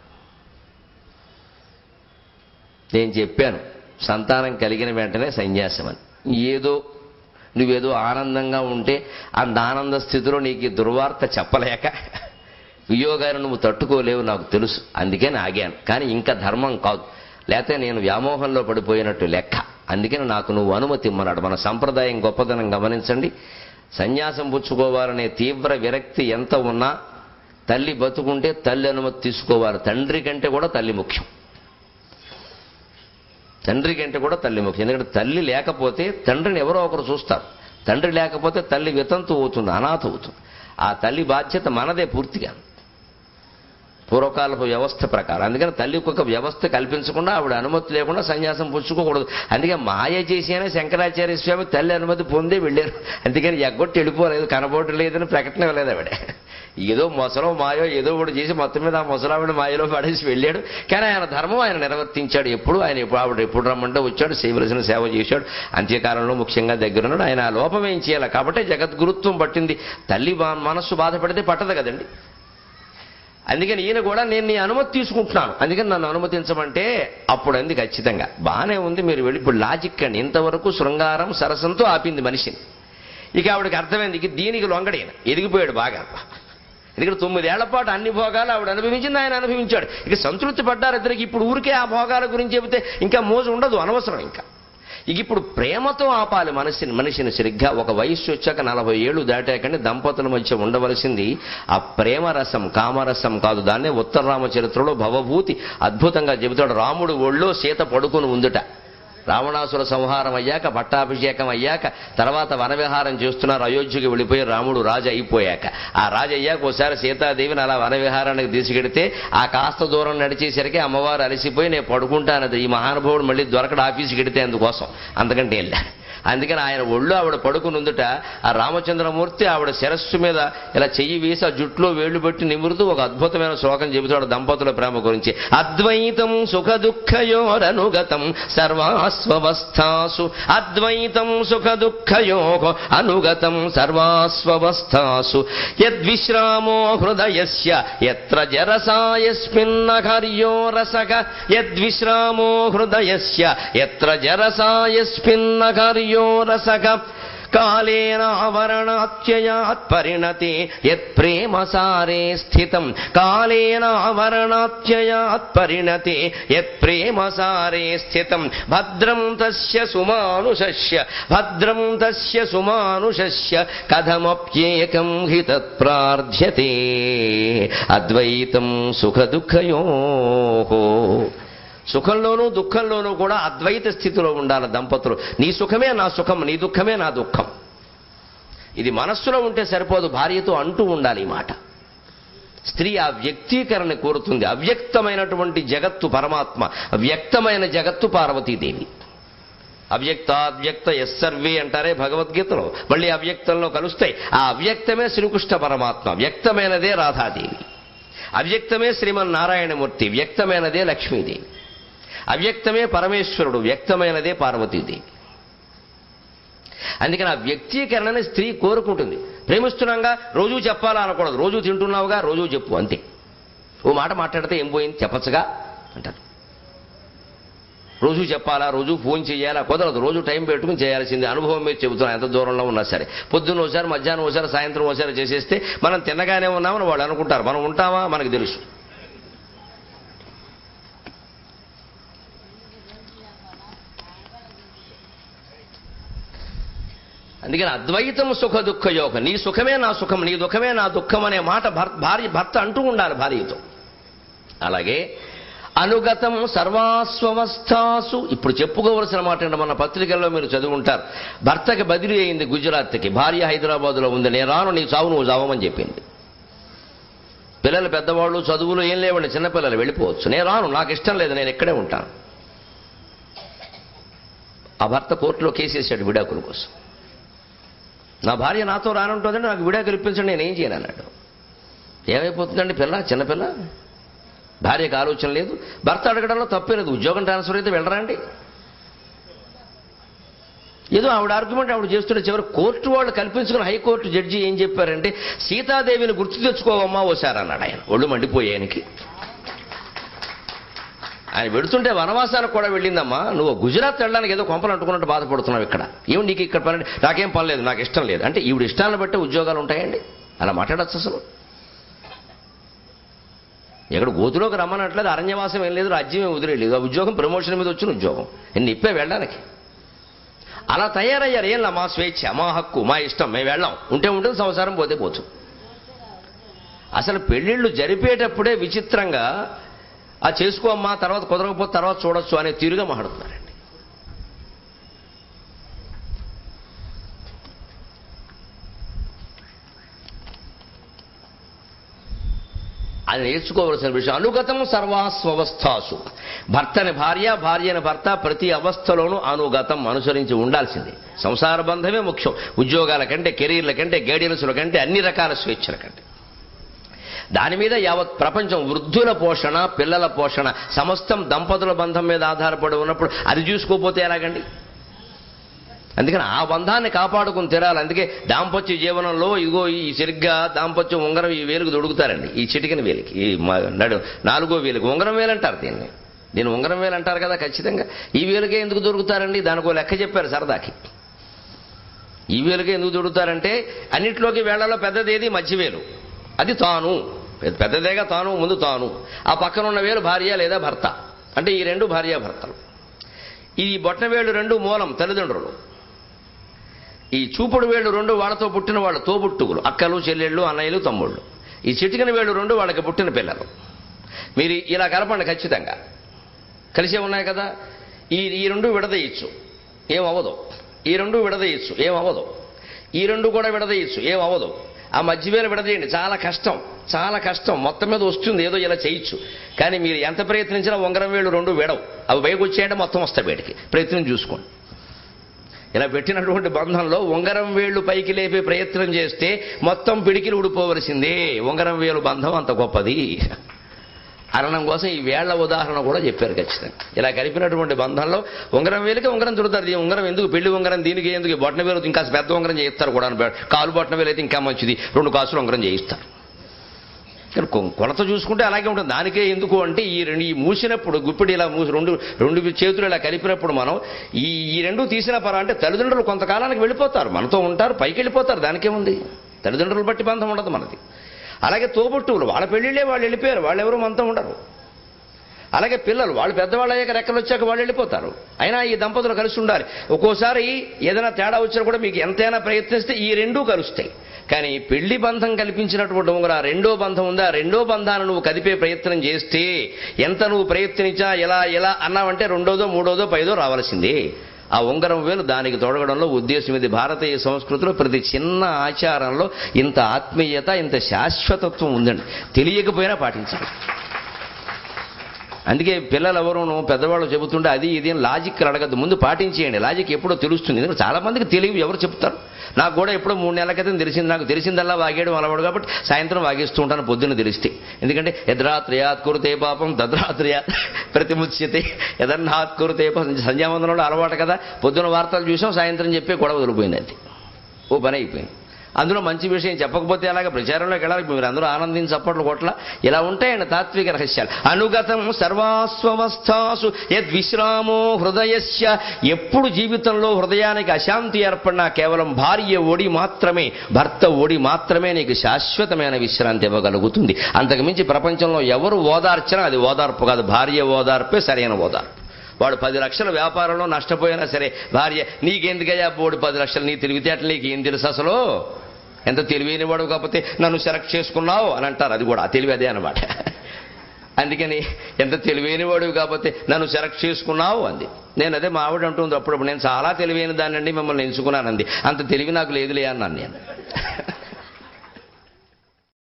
నేను చెప్పాను సంతానం కలిగిన వెంటనే సన్యాసం అని. నువ్వేదో ఆనందంగా ఉంటే అంత ఆనంద స్థితిలో నీకు దుర్వార్త చెప్పలేక వియోగాన్ని నువ్వు తట్టుకోలేవు నాకు తెలుసు, అందుకని ఆగాను. కానీ ఇంకా ధర్మం కాదు, లేకపోతే నేను వ్యామోహంలో పడిపోయినట్టు లెక్క. అందుకని నాకు నువ్వు అనుమతి ఇమ్మన్నాడు. మన సంప్రదాయం గొప్పదనం గమనించండి. సన్యాసం పుచ్చుకోవాలనే తీవ్ర విరక్తి ఎంత ఉన్నా తల్లి బతుకుంటే తల్లి అనుమతి తీసుకోవాలి. తండ్రి కంటే కూడా తల్లి ముఖ్యం. తండ్రి కంటే కూడా తల్లి ముఖ్యం. ఎందుకంటే తల్లి లేకపోతే తండ్రిని ఎవరో ఒకరు చూస్తారు. తండ్రి లేకపోతే తల్లి వితంతు అవుతుంది, అనాథ అవుతుంది. ఆ తల్లి బాధ్యత మనదే పూర్తిగా, పూర్వకాలపు వ్యవస్థ ప్రకారం. అందుకని తల్లికి ఒక వ్యవస్థ కల్పించకుండా ఆవిడ అనుమతి లేకుండా సన్యాసం పుచ్చుకోకూడదు. అందుకే మాయ చేసేనే శంకరాచార్య స్వామి తల్లి అనుమతి పొందే వెళ్ళారు. అందుకని ఎగ్గొట్టి వెళ్ళిపోలేదు, కనబోటు లేదని ప్రకటన ఇవ్వలేదు ఆవిడ. ఏదో మొసలో మాయో ఏదో ఒకటి చేసి మొత్తం మీద ఆ ముసలావిడ మాయలో పడేసి వెళ్ళాడు. కానీ ఆయన ధర్మం ఆయన నిర్వర్తించాడు. ఆవిడ ఎప్పుడు రమ్మంటే వచ్చాడు, చేయవలసిన సేవ చేశాడు. అంత్యకాలంలో ముఖ్యంగా దగ్గరున్నాడు. ఆయన ఆ లోపం ఏం చేయాలి కాబట్టి జగద్గురుత్వం పట్టింది. తల్లి మనస్సు బాధపడితే పట్టదు కదండి. అందుకని ఈయన కూడా నేను నీ అనుమతి తీసుకుంటున్నాను, అందుకని నన్ను అనుమతించమంటే అప్పుడు అంది ఖచ్చితంగా బాగానే ఉంది మీరు వెళ్ళి. ఇప్పుడు లాజిక్ అండి, ఇంతవరకు శృంగారం సరసంతో ఆపింది మనిషిని. ఇక ఆవిడకి అర్థమైంది ఇక దీనికి లొంగడైన ఎదిగిపోయాడు బాగా. ఎందుకంటే 9 ఏళ్ల పాటు అన్ని భోగాలు ఆవిడ అనుభవించింది, ఆయన అనుభవించాడు. ఇక సంతృప్తి పడ్డారు ఇద్దరికి. ఇప్పుడు ఊరికే ఆ భోగాల గురించి చెబితే ఇంకా మోజు ఉండదు, అనవసరం. ఇక ఇప్పుడు ప్రేమతో ఆపాలి మనిషిని సరిగ్గా. ఒక వయస్సు వచ్చాక 40 ఏళ్లు దాటాకండి దంపతుల మధ్య ఉండవలసింది ఆ ప్రేమరసం, కామరసం కాదు. దాన్నే ఉత్తర రామచరిత్రలో భవభూతి అద్భుతంగా చెబుతాడు. రాముడు ఒళ్ళో సీత పడుకుని ఉందుట. రావణాసుర సంహారం అయ్యాక, పట్టాభిషేకం అయ్యాక, తర్వాత వనవిహారం చేస్తున్నారు. అయోధ్యకి వెళ్ళిపోయి రాముడు రాజు అయిపోయాక, ఆ రాజు అయ్యాక ఒకసారి సీతాదేవిని అలా వనవిహారానికి తీసుకెడితే ఆ కాస్త దూరం నడిచేసరికి అమ్మవారు అలసిపోయి నేను పడుకుంటానది. ఈ మహానుభావుడు మళ్ళీ దొరకడు ఆఫీస్కి వెడితే అందుకోసం, అంతకంటే వెళ్ళా. అందుకని ఆయన ఒళ్ళు ఆవిడ పడుకునుందుట ఆ రామచంద్రమూర్తి ఆవిడ శిరస్సు మీద ఇలా చెయ్యి వేసి ఆ జుట్లో వేళ్లు పెట్టి నిమురుతూ ఒక అద్భుతమైన శ్లోకం చెబుతాడు దంపతుల ప్రేమ గురించి. అద్వైతం సుఖ దుఃఖయోరనుగతం సర్వాస్వస్థాసు, అద్వైతం సుఖ దుఃఖయో అనుగతం సర్వాస్వస్థాసు, యద్విశ్రామో హృదయస్య యత్ర జరసా యస్మిన్న కార్యో రసక, యద్విశ్రామో హృదయస్య యత్ర జరసా యస్మిన్న కార్యో రసక, కాలేన ఆవరణాత్యయాత్ పరిణతే యత్ ప్రేమ సారే స్థితం, కాలేన ఆవరణాత్యయాత్ పరిణతే యత్ ప్రేమ సారే స్థితం, భద్రం తస్య సుమానుషస్య, భద్రం తస్య సుమానుషస్య కథమప్యేకం హి తత్ ప్రార్థ్యతే, అద్వైతం సుఖ దుఃఖయోః. సుఖంలోనూ దుఃఖంలోనూ కూడా అద్వైత స్థితిలో ఉండాలి దంపతులు. నీ సుఖమే నా సుఖం, నీ దుఃఖమే నా దుఃఖం. ఇది మనస్సులో ఉంటే సరిపోదు, భార్యతో అంటూ ఉండాలి ఈ మాట. స్త్రీ ఆ వ్యక్తీకరణ కోరుతుంది. అవ్యక్తమైనటువంటి జగత్తు పరమాత్మ, వ్యక్తమైన జగత్తు పార్వతీదేవి. అవ్యక్తాద్వ్యక్త ఎస్సర్వే అంటారే భగవద్గీతలో, మళ్ళీ అవ్యక్తంలో కలుస్తాయి. ఆ అవ్యక్తమే శ్రీకృష్ణ పరమాత్మ, వ్యక్తమైనదే రాధాదేవి, అవ్యక్తమే శ్రీమన్నారాయణమూర్తి, వ్యక్తమైనదే లక్ష్మీదేవి, అవ్యక్తమే పరమేశ్వరుడు, వ్యక్తమైనదే పార్వతీదేవి. అందుకని ఆ వ్యక్తీకరణని స్త్రీ కోరుకుంటుంది. ప్రేమిస్తున్నాగా రోజూ చెప్పాలా అనకూడదు. రోజూ తింటున్నావుగా రోజూ చెప్పు, అంతే. ఓ మాట మాట్లాడితే ఏం పోయింది చెప్పచ్చుగా అంటారు. రోజూ చెప్పాలా, రోజూ ఫోన్ చేయాలా, కుదరదు. రోజు టైం పెట్టుకుని చేయాల్సింది. అనుభవం మీద చెబుతున్నాను, ఎంత దూరంలో ఉన్నా సరే. పొద్దున్న ఒకసారి, మధ్యాహ్నం ఒకసారి, సాయంత్రం ఒకసారి చేసేస్తే మనం తిన్నగానే ఉన్నామని వాళ్ళు అనుకుంటారు. మనం ఉంటామా మనకు తెలుసు. అందుకని అద్వైతం సుఖ దుఃఖ యోగం. నీ సుఖమే నా సుఖం, నీ దుఃఖమే నా దుఃఖం అనే మాట భర్త అంటూ ఉండాలి భార్యతో. అలాగే అనుగతం సర్వాస్వస్థాసు. ఇప్పుడు చెప్పుకోవలసిన మాట ఏంటో మన పత్రికల్లో మీరు చదువుకుంటారు. భర్తకి బదిలీ అయింది గుజరాత్కి, భార్య హైదరాబాద్లో ఉంది. నేను రాను, నీ చావు నువ్వు చావమని చెప్పింది. పిల్లలు పెద్దవాళ్ళు, చదువులు ఏం లేవండి, చిన్నపిల్లలు వెళ్ళిపోవచ్చు. నేను రాను, నాకు ఇష్టం లేదు, నేను ఇక్కడే ఉంటాను. ఆ భర్త కోర్టులో కేసేసాడు విడాకుల కోసం. నా భార్య నాతో రానుంటుందంటే నాకు విడాకులు ఇప్పించండి, నేనేం చేయను అన్నాడు. ఏమైపోతుందండి పిల్ల, చిన్నపిల్ల, భార్యకు ఆలోచన లేదు. భర్త అడగడంలో తప్పే లేదు. ఉద్యోగం ట్రాన్స్ఫర్ అయితే వెళ్ళరా అండి? ఏదో ఆవిడ ఆర్గ్యుమెంట్ ఆవిడ చేస్తుంటే చివరి కోర్టు వాళ్ళు కల్పించుకుని హైకోర్టు జడ్జి ఏం చెప్పారంటే, సీతాదేవిని గుర్తు తెచ్చుకోవమ్మా ఓసారి అన్నాడు ఆయన. ఒళ్ళు మండిపోయానికి. ఆయన వెడుతుంటే వనవాసానికి కూడా వెళ్ళిందమ్మా, నువ్వు గుజరాత్ వెళ్ళడానికి ఏదో కొంపలు అంటుకున్నట్టు బాధపడుతున్నావు. ఇక్కడ ఏమి నీకు ఇక్కడ పని? నాకేం పని లేదు, నాకు ఇష్టం లేదు అంటే ఈవిడ ఇష్టాలను బట్టే ఉద్యోగాలు ఉంటాయండి? అలా మాట్లాడచ్చు అసలు? ఎక్కడ గోతులోకి రమ్మనట్లేదు, అరణ్యవాసం ఏం లేదు, రాజ్యం ఏం వదిలేదు. ఆ ఉద్యోగం ప్రమోషన్ మీద వచ్చిన ఉద్యోగం, నేను ఇప్పే వెళ్ళడానికి. అలా తయారయ్యారు. ఏం మా స్వేచ్ఛ, మా హక్కు, మా ఇష్టం, మేము వెళ్ళాం, ఉంటే ఉంటుంది, సంసారం పోతే పోచ్చు. అసలు పెళ్ళిళ్ళు జరిపేటప్పుడే విచిత్రంగా ఆ చేసుకోమ్మా, తర్వాత కుదరకపోతే తర్వాత చూడొచ్చు అనే తీరుగా మాట్లాడుతున్నారండి. అది నేర్చుకోవలసిన విషయం. అనుగతం సర్వాస్వస్థాసు. భర్తని భార్య, భార్యని భర్త ప్రతి అవస్థలోనూ అనుగతం, అనుసరించి ఉండాల్సిందే. సంసార బంధమే ముఖ్యం. ఉద్యోగాల కంటే, కెరీర్ల కంటే, గైడెన్స్ల కంటే, అన్ని రకాల స్వేచ్ఛల కంటే. దాని మీద యావత్ ప్రపంచం, వృద్ధుల పోషణ, పిల్లల పోషణ, సమస్తం దంపతుల బంధం మీద ఆధారపడి ఉన్నప్పుడు అది చూసుకోకపోతే ఎలాగండి? అందుకని ఆ బంధాన్ని కాపాడుకుని తీరాలి. అందుకే దాంపత్య జీవనంలో ఇదిగో ఈ సరిగ్గా దాంపత్యం ఉంగరం ఈ వేలుకు దొడుకుతారండి, ఈ చిటికిన వేలికి, ఈ నాలుగో వేలుకి ఉంగరం వేలు అంటారు దీన్ని. దీన్ని ఉంగరం వేలు అంటారు కదా ఖచ్చితంగా. ఈ వేలుకే ఎందుకు దొరుకుతారండి? దానికో లెక్క చెప్పారు సరదాకి. ఈ వేలుకే ఎందుకు దొరుకుతారంటే, అన్నిట్లోకి వేళ్లలో పెద్దదేది మధ్యవేలు, అది తాను, పెద్దదేగా తాను, ముందు తాను. ఆ పక్కన ఉన్న వేలు భార్య లేదా భర్త, అంటే ఈ రెండు భార్యాభర్తలు. ఈ బొట్టన వేళ్ళు రెండు మూలం తల్లిదండ్రులు. ఈ చూపుడు వేళ్ళు రెండు వాళ్ళతో పుట్టిన వాళ్ళు, తోబుట్టుకులు, అక్కలు, చెల్లెళ్ళు, అన్నయ్యలు, తమ్ముళ్ళు. ఈ చిటికిన వేళ్ళు రెండు వాళ్ళకి పుట్టిన పిల్లలు. మీరు ఇలా కలపండి, ఖచ్చితంగా కలిసే ఉన్నాయి కదా. ఈ రెండు విడదీయచ్చు, ఏమవ్వదు. ఈ రెండు విడదీయచ్చు, ఏమవ్వదు. ఈ రెండు కూడా విడదీయచ్చు, ఏమవ్వదు. ఆ మధ్యవేలు విడదీయండి, చాలా కష్టం, చాలా కష్టం. మొత్తం మీద వస్తుంది, ఏదో ఇలా చేయొచ్చు. కానీ మీరు ఎంత ప్రయత్నించినా ఉంగరం వేళ్ళు రెండు విడవు. అవి బయటకు వచ్చాయంటే మొత్తం వస్తాయి బయటికి. ప్రయత్నం చూసుకోండి. ఇలా పెట్టినటువంటి బంధంలో ఉంగరం వేళ్లు పైకి లేపే ప్రయత్నం చేస్తే మొత్తం పిడికిలు ఊడిపోవలసిందే. ఉంగరం వేలు బంధం అంత గొప్పది అనడం కోసం ఈ వేళ్ల ఉదాహరణ కూడా చెప్పారు ఖచ్చితంగా. ఇలా కలిపినటువంటి బంధంలో ఉంగరం వేలుకే ఉంగరం చుడతారు. ఈ ఉంగరం ఎందుకు, పెళ్లి ఉంగరం దీనికి ఎందుకు, బొట్టన వేలు ఇంకా పెద్ద ఉంగరం చేయిస్తారు కూడా. కాలు బొట్టన వేలు అయితే ఇంకా మంచిది, 2 కాసులు ఉంగరం చేయిస్తారు. కొలత చూసుకుంటే అలాగే ఉంటుంది. దానికే ఎందుకు అంటే ఈ మూసినప్పుడు గుప్పిడి ఇలా రెండు చేతులు ఇలా కలిపినప్పుడు మనం ఈ రెండు తీసిన పరా అంటే తల్లిదండ్రులు కొంతకాలానికి వెళ్ళిపోతారు, మనతో ఉంటారు, పైకి వెళ్ళిపోతారు. దానికేముంది, తల్లిదండ్రులు బట్టి బంధం ఉండదు మనది. అలాగే తోబుట్టువులు, వాళ్ళ పెళ్ళిళ్ళే వాళ్ళు వెళ్ళిపోయారు, వాళ్ళెవరూ మనతో ఉండరు. అలాగే పిల్లలు, వాళ్ళు పెద్దవాళ్ళు అయ్యాక రెక్కలు వచ్చాక వాళ్ళు వెళ్ళిపోతారు. అయినా ఈ దంపతులు కలిసి ఉండాలి. ఒక్కోసారి ఏదైనా తేడా వచ్చినా కూడా మీకు ఎంతైనా ప్రయత్నిస్తే ఈ రెండూ కలుస్తాయి. కానీ పెళ్లి బంధం కల్పించినటువంటి ఉంగరం, రెండో బంధం ఉందా, రెండో బంధాన్ని నువ్వు కదిపే ప్రయత్నం చేస్తే ఎంత నువ్వు ప్రయత్నించా ఎలా అన్నావంటే రెండోదో మూడోదో పైదో రావాల్సిందే. ఆ ఉంగరం వేలు దానికి తొడగడంలో ఉద్దేశం ఇది. భారతీయ సంస్కృతిలో ప్రతి చిన్న ఆచారంలో ఇంత ఆత్మీయత, ఇంత శాశ్వతత్వం ఉందండి. తెలియకపోయినా పాటించాలి. అందుకే పిల్లలు ఎవరును పెద్దవాళ్ళు చెబుతుంటే అది ఇది లాజిక్ అడగద్దు, ముందు పాటించేయండి. లాజిక్ ఎప్పుడో తెలుస్తుంది. ఎందుకంటే చాలా మందికి తెలివి, ఎవరు చెప్తారు. నాకు కూడా ఎప్పుడో 3 నెలల క్రితం తెలిసింది. నాకు తెలిసిందల్లా వాగేయడం అలవాడు కాబట్టి సాయంత్రం వాగేస్తూ ఉంటాను పొద్దున్న తెలిస్తే. ఎందుకంటే యద్రాత్రయాత్ కురుతే పాపం తద్రాత్రయాత్ ప్రతిముచ్యతే, యదన్నాత్ కురుతే సంధ్యావందనంలో అలవాటు కదా. పొద్దున వార్తలు చూసాం, సాయంత్రం చెప్పే గొడవ వదిలిపోయింది. అది ఓ పని అయిపోయింది. అందులో మంచి విషయం చెప్పకపోతే అలాగే ప్రచారంలోకి వెళ్ళాలి. మీరు అందరూ ఆనందించి చప్పట్లు కొట్ల. ఇలా ఉంటాయండి తాత్విక రహస్యాలు. అనుగతం సర్వాస్వస్థాసు యద్విశ్రామో హృదయస్య. ఎప్పుడు జీవితంలో హృదయానికి అశాంతి ఏర్పడినా కేవలం భార్య ఒడి మాత్రమే, భర్త ఒడి మాత్రమే నీకు శాశ్వతమైన విశ్రాంతి ఇవ్వగలుగుతుంది. అంతకుమించి ప్రపంచంలో ఎవరు ఓదార్చినా అది ఓదార్పు కాదు. భార్య ఓదార్పే సరైన ఓదార్పు. వాడు 10 లక్షల వ్యాపారంలో నష్టపోయినా సరే భార్య, నీకెందుకయ్యా బోడు 10 లక్షలు, నీ తెలివితేటలు నీకు ఏం తెలుసు అసలు, ఎంత తెలివైన వాడు కాకపోతే నన్ను సెలెక్ట్ చేసుకున్నావు అని అంటారు. అది కూడా తెలివి అదే అనమాట. అందుకని ఎంత తెలివైన వాడు కాకపోతే నన్ను సెలెక్ట్ చేసుకున్నావు అంది. నేను అదే మా ఆవిడ అంటుంది అప్పుడప్పుడు, నేను చాలా తెలివైన దాన్నండి మిమ్మల్ని ఎంచుకున్నానంది. అంత తెలివి నాకు లేదులే అన్నాను నేను.